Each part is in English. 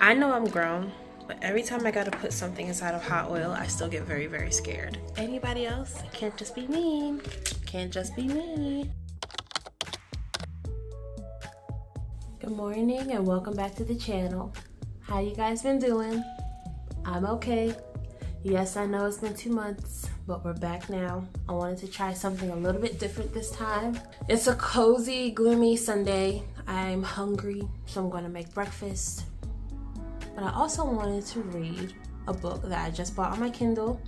I know I'm grown, but every time I gotta put something inside of hot oil, I still get very, very scared. Anybody else? It can't just be me. Can't just be me. Good morning and welcome back to the channel. How you guys been doing? I'm okay. Yes, I know it's been 2 months, but we're back now. I wanted to try something a little bit different this time. It's a cozy, gloomy Sunday. I'm hungry, so I'm gonna make breakfast. But I also wanted to read a book that I just bought on my Kindle,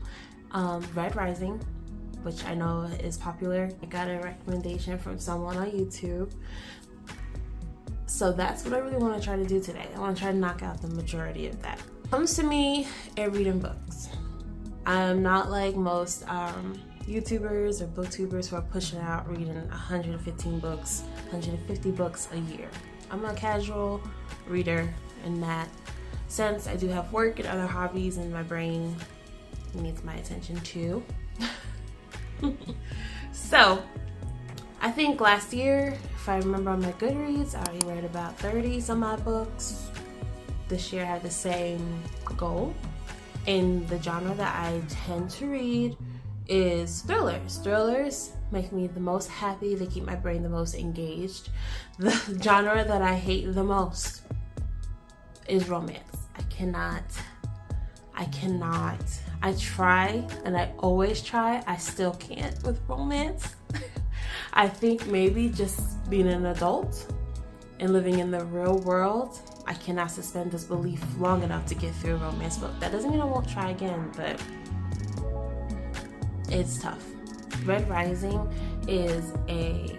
Red Rising, which I know is popular. I got a recommendation from someone on YouTube. So that's what I really want to try to do today. I want to try to knock out the majority of that. Comes to me at reading books. I'm not like most YouTubers or booktubers who are pushing out reading 115 books, 150 books a year. I'm a casual reader in that sense. I do have work and other hobbies, and my brain needs my attention too. So I think last year, if I remember on my Goodreads, I already read about 30 some odd books. This year I had the same goal. And the genre that I tend to read is thrillers. Thrillers make me the most happy. They keep my brain the most engaged. The genre that I hate the most is romance. I try, and I always try. I still can't with romance. I think maybe just being an adult and living in the real world, I cannot suspend disbelief long enough to get through a romance book. That doesn't mean I won't try again, but it's tough. Red Rising is a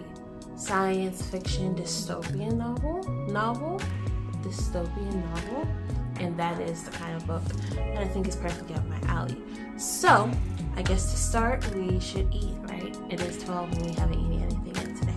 science fiction dystopian novel, and that is the kind of book that I think is perfectly up my alley. So, I guess to start, we should eat, right? It is 12 and we haven't eaten anything yet today.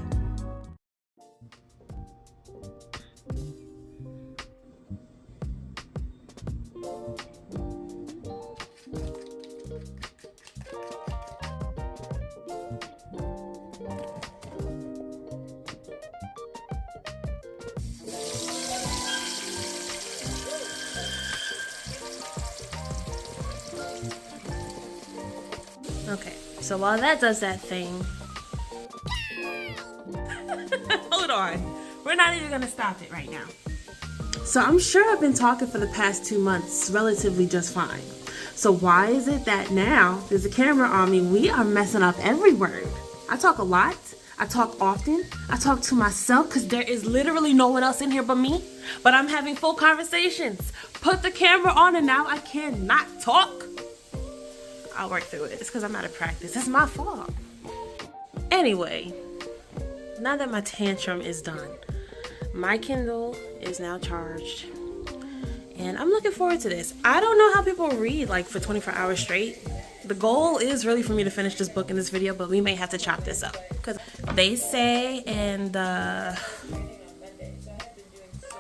Okay, so while that does that thing, hold on, we're not even gonna stop it right now. So I'm sure I've been talking for the past 2 months relatively just fine. So why is it that now there's a camera on me, we are messing up every word? I talk a lot, I talk often, I talk to myself because there is literally no one else in here but me, but I'm having full conversations. Put the camera on and now I cannot talk. I'll work through it. It's because I'm out of practice. It's my fault. Anyway, now that my tantrum is done, my Kindle is now charged, and I'm looking forward to this. I don't know how people read like for 24 hours straight. The goal is really for me to finish this book in this video, but we may have to chop this up because they say in the,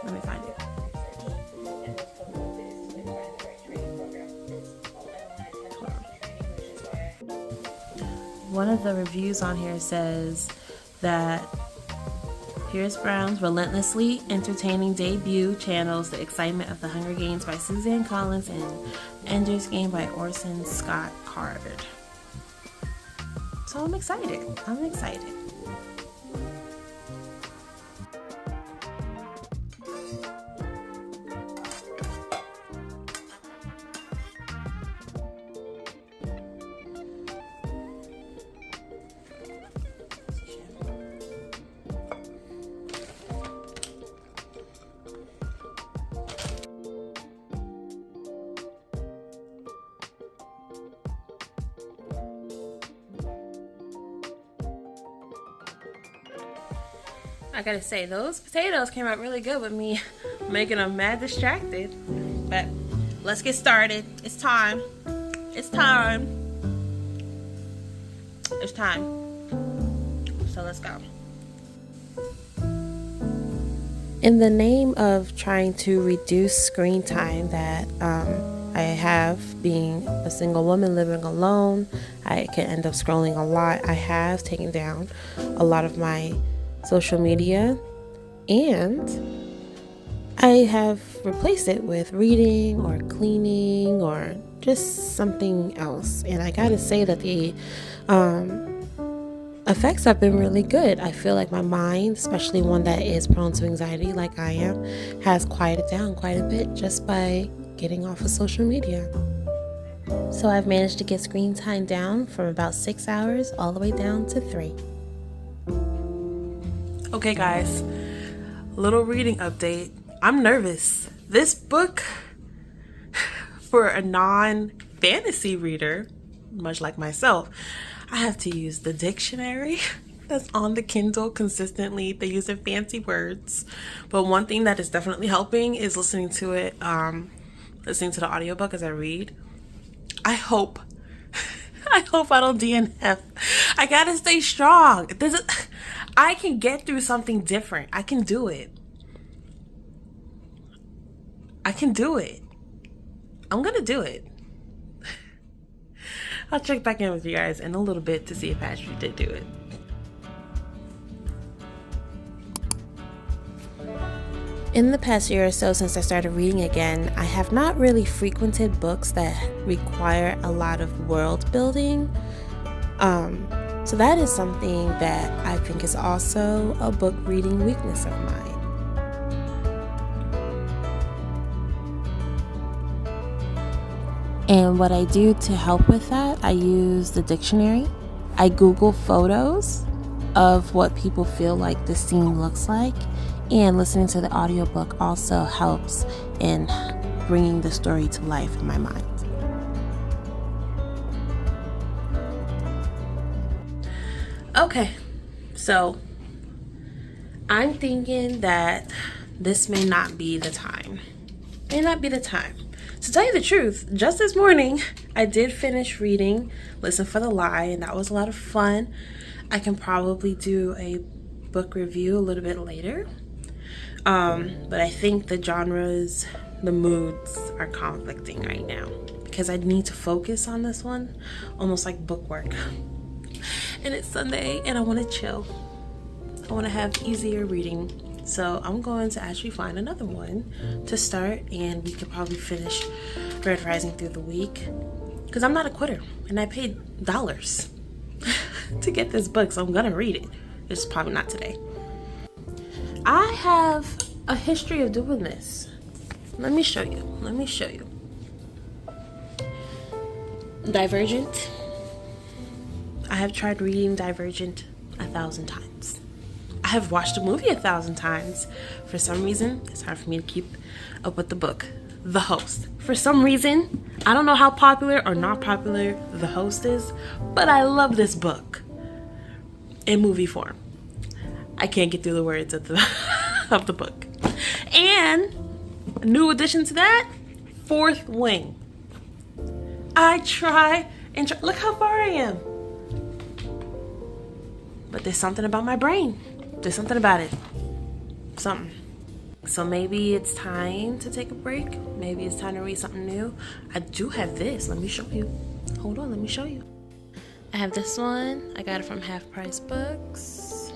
let me find it. One of the reviews on here says that Pierce Brown's relentlessly entertaining debut channels the excitement of The Hunger Games by Suzanne Collins and Ender's Game by Orson Scott Card. So I'm excited. I gotta say, those potatoes came out really good with me making them mad distracted. But let's get started. It's time. So let's go. In the name of trying to reduce screen time that I have, being a single woman living alone, I can end up scrolling a lot. I have taken down a lot of my social media, and I have replaced it with reading or cleaning or just something else. And I gotta say that the effects have been really good. I feel like my mind, especially one that is prone to anxiety like I am, has quieted down quite a bit just by getting off of social media. So I've managed to get screen time down from about 6 hours all the way down to 3. Okay guys, little reading update. I'm nervous. This book, for a non-fantasy reader, much like myself, I have to use the dictionary that's on the Kindle consistently. They use fancy words. But one thing that is definitely helping is listening to it, listening to the audiobook as I read. I hope I don't DNF. I gotta stay strong. I can get through something different. I can do it. I can do it. I'm gonna do it. I'll check back in with you guys in a little bit to see if I actually did do it. In the past year or so since I started reading again, I have not really frequented books that require a lot of world building. So that is something that I think is also a book reading weakness of mine. And what I do to help with that, I use the dictionary. I Google photos of what people feel like the scene looks like, and listening to the audiobook also helps in bringing the story to life in my mind. Okay, so I'm thinking that this may not be the time. To tell you the truth, just this morning, I did finish reading Listen for the Lie, and that was a lot of fun. I can probably do a book review a little bit later. But I think the genres, the moods are conflicting right now because I need to focus on this one, almost like bookwork. And it's Sunday and I want to chill. I want to have easier reading. So I'm going to actually find another one to start, and we could probably finish Red Rising through the week because I'm not a quitter and I paid dollars to get this book, so I'm gonna read it. It's probably not today. I have a history of doing this. Let me show you. Divergent. I have tried reading Divergent 1,000 times. I have watched the movie 1,000 times. For some reason, it's hard for me to keep up with the book. The Host. For some reason, I don't know how popular or not popular The Host is, but I love this book in movie form. I can't get through the words of the book. And a new addition to that, Fourth Wing. I try and try. Look how far I am. But there's something about my brain. There's something about it. Something. So maybe it's time to take a break. Maybe it's time to read something new. I do have this. Let me show you. Hold on, let me show you. I have this one. I got it from Half Price Books.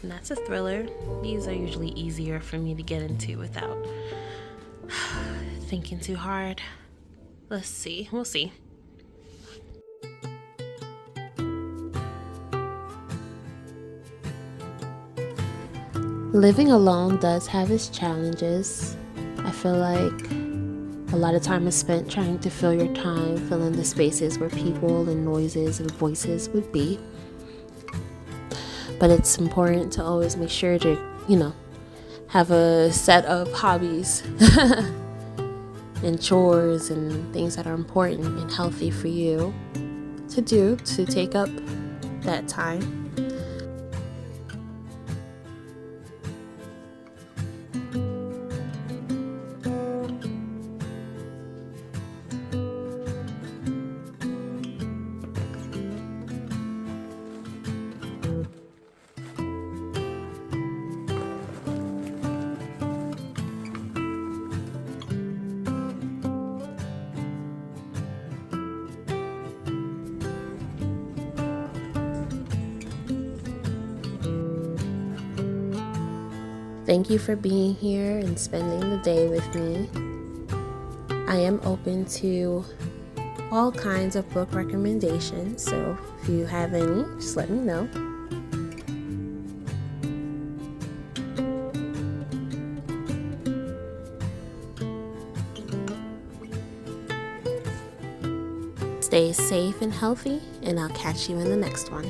And that's a thriller. These are usually easier for me to get into without thinking too hard. Let's see. We'll see. Living alone does have its challenges. I feel like a lot of time is spent trying to fill your time, fill in the spaces where people and noises and voices would be. But it's important to always make sure to, have a set of hobbies and chores and things that are important and healthy for you to do to take up that time. Thank you for being here and spending the day with me. I am open to all kinds of book recommendations, so if you have any, just let me know. Stay safe and healthy, and I'll catch you in the next one.